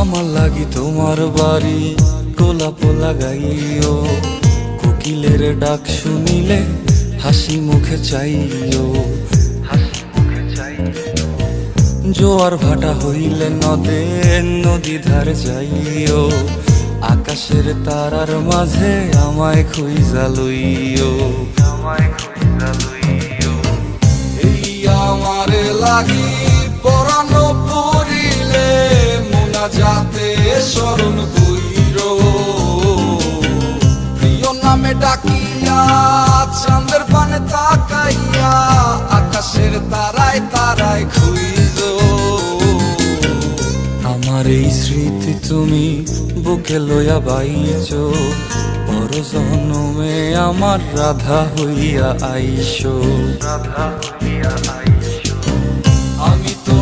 আমার লাগি তোমার বাড়ি গোলাপ লাগাইও, কোকিলের ডাক শুনিলে হাসি মুখে চাইও, জোয়ার ভাটা হইলে নদে নদী ধারে যাইও, আকাশের তারার মাঝে আমায় খুঁজা লইও, এই আমারে লাগি পরানো পড়িলে মোনা যাতে স্মরণ কইরো, প্রিয় নামে ডাকিয়া চাঁদের পানে তাকাইয়া আকাশের তারায় তারায় খুঁজো। আমার এই স্মৃতি তুমি বুকে লইয়া বাইছো, পর জন্মে আমার রাধা হইয়া আইসো, আমি তো